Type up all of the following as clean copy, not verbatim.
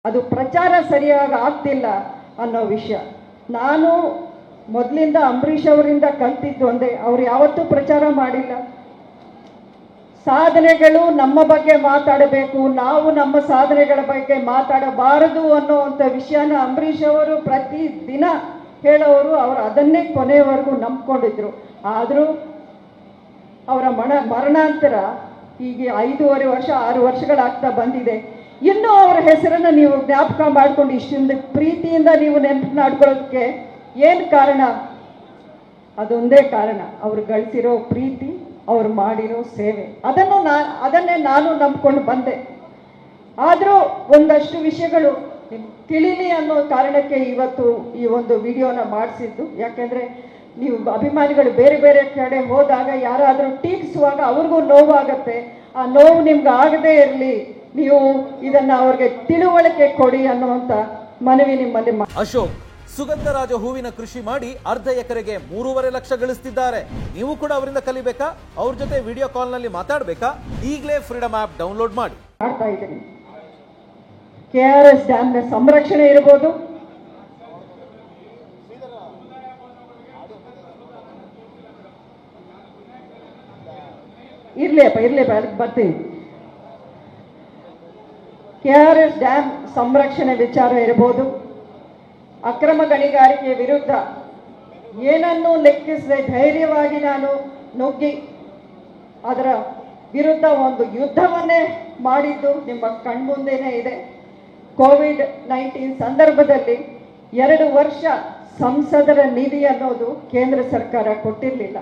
ಅದು ಪ್ರಚಾರ ಸರಿಯಾಗಿ ಆಗ್ತಿಲ್ಲ ಅನ್ನೋ ವಿಷಯ. ನಾನು ಮೊದಲಿಂದ ಅಂಬರೀಷ್ ಅವರಿಂದ ಕಲ್ತಿದ್ದು ಒಂದೇ, ಅವ್ರು ಯಾವತ್ತೂ ಪ್ರಚಾರ ಮಾಡಿಲ್ಲ. ಸಾಧನೆಗಳು ನಮ್ಮ ಬಗ್ಗೆ ಮಾತಾಡಬೇಕು, ನಾವು ನಮ್ಮ ಸಾಧನೆಗಳ ಬಗ್ಗೆ ಮಾತಾಡಬಾರದು ಅನ್ನೋವಂಥ ವಿಷಯನ ಅಂಬರೀಷ್ ಅವರು ಪ್ರತಿದಿನ ಹೇಳೋರು. ಅವರು ಅದನ್ನೇ ಕೊನೆಯವರೆಗೂ ನಂಬ್ಕೊಂಡಿದ್ರು. ಆದರೂ ಅವರ ಮರಣಾಂತರ ಈಗ 5.5 ವರ್ಷ 6 ವರ್ಷಗಳಾಗ್ತಾ ಬಂದಿದೆ. ಇನ್ನೂ ಅವರ ಹೆಸರನ್ನು ನೀವು ಜ್ಞಾಪಕ ಮಾಡ್ಕೊಂಡು ಇಷ್ಟಿಂದ ಪ್ರೀತಿಯಿಂದ ನೀವು ನೆನಪು ಮಾಡ್ಕೊಳ್ಳೋದಕ್ಕೆ ಏನು ಕಾರಣ? ಅದೊಂದೇ ಕಾರಣ, ಅವ್ರು ಗಳಿಸಿರೋ ಪ್ರೀತಿ, ಅವ್ರು ಮಾಡಿರೋ ಸೇವೆ. ಅದನ್ನೇ ನಾನು ನಂಬ್ಕೊಂಡು ಬಂದೆ. ಆದರೂ ಒಂದಷ್ಟು ವಿಷಯಗಳು ತಿಳಿಲಿ ಅನ್ನೋ ಕಾರಣಕ್ಕೆ ಇವತ್ತು ಈ ಒಂದು ವಿಡಿಯೋನ ಮಾಡಿಸಿದ್ದು. ಯಾಕೆಂದರೆ ನೀವು ಅಭಿಮಾನಿಗಳು ಬೇರೆ ಬೇರೆ ಕಡೆ ಹೋದಾಗ ಯಾರಾದರೂ ಟೀಕಿಸುವಾಗ ಅವ್ರಿಗೂ ನೋವಾಗತ್ತೆ. ಆ ನೋವು ನಿಮ್ಗೆ ಆಗದೇ ಇರಲಿ, ನೀವು ಇದನ್ನ ಅವ್ರಿಗೆ ತಿಳುವಳಿಕೆ ಕೊಡಿ ಅನ್ನುವಂಥ ಮನವಿ ನಿಮ್ಮಲ್ಲಿ. ಅಶೋಕ್ ಸುಗಂಧರಾಜ ಹೂವಿನ ಕೃಷಿ ಮಾಡಿ ಅರ್ಧ ಎಕರೆಗೆ 3.5 ಲಕ್ಷ ಗಳಿಸ್ತಿದ್ದಾರೆ. ನೀವು ಕೂಡ ಅವರಿಂದ ಕಲಿಬೇಕಾ? ಅವ್ರ ಜೊತೆ ವಿಡಿಯೋ ಕಾಲ್ ನಲ್ಲಿ ಮಾತಾಡಬೇಕಾ? ಈಗಲೇ ಫ್ರೀಡಮ್ ಆಪ್ ಡೌನ್ಲೋಡ್ ಮಾಡಿ. ಮಾಡ್ತಾ ಇದ್ದೀನಿ. KRS ಡ್ಯಾಮ್ನ ಸಂರಕ್ಷಣೆ ಇರಬಹುದು, ಇರ್ಲಿ ಬರ್ತೀನಿ. KRS ಡ್ಯಾಮ್ ಸಂರಕ್ಷಣೆ ವಿಚಾರ ಇರಬಹುದು, ಅಕ್ರಮ ಗಣಿಗಾರಿಕೆ ವಿರುದ್ಧ ಏನನ್ನೂ ಲೆಕ್ಕಿಸದೆ ಧೈರ್ಯವಾಗಿ ನಾನು ನುಗ್ಗಿ ಅದರ ವಿರುದ್ಧ ಒಂದು ಯುದ್ಧವನ್ನೇ ಮಾಡಿದ್ದು ನಿಮ್ಮ ಕಣ್ಮುಂದೆನೇ ಇದೆ. ಕೋವಿಡ್-19 ಸಂದರ್ಭದಲ್ಲಿ 2 ವರ್ಷ ಸಂಸದರ ನಿಧಿ ಅನ್ನೋದು ಕೇಂದ್ರ ಸರ್ಕಾರ ಕೊಟ್ಟಿರಲಿಲ್ಲ.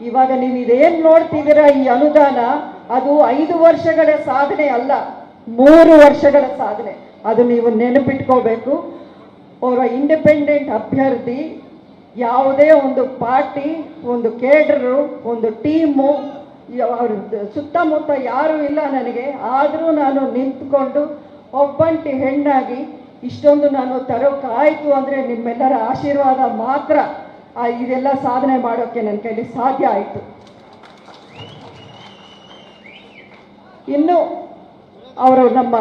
ಇವಾಗ ನೀವು ಇದೇನು ನೋಡ್ತಿದ್ದೀರಾ, ಈ ಅನುದಾನ, ಅದು 5 ವರ್ಷಗಳ ಸಾಧನೆ ಅಲ್ಲ, 3 ವರ್ಷಗಳ ಸಾಧನೆ. ಅದು ನೀವು ನೆನಪಿಟ್ಕೋಬೇಕು. ಅವರ ಇಂಡಿಪೆಂಡೆಂಟ್ ಅಭ್ಯರ್ಥಿ, ಯಾವುದೇ ಒಂದು ಪಾರ್ಟಿ, ಒಂದು ಕೇಡರು, ಒಂದು ಟೀಮು, ಅವ್ರ ಸುತ್ತಮುತ್ತ ಯಾರೂ ಇಲ್ಲ ನನಗೆ. ಆದರೂ ನಾನು ನಿಂತ್ಕೊಂಡು ಒಬ್ಬಂಟಿ ಹೆಣ್ಣಾಗಿ ಇಷ್ಟೊಂದು ನಾನು ತರೋಕ್ಕಾಯಿತು ಅಂದರೆ ನಿಮ್ಮೆಲ್ಲರ ಆಶೀರ್ವಾದ ಮಾತ್ರ. ಇದೆಲ್ಲ ಸಾಧನೆ ಮಾಡೋಕ್ಕೆ ನನ್ನ ಕೈಲಿ ಸಾಧ್ಯ ಆಯಿತು. ಇನ್ನು ಅವರು ನಮ್ಮ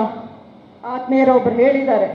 ಆತ್ಮೀಯರೊಬ್ಬರು ಹೇಳಿದ್ದಾರೆ,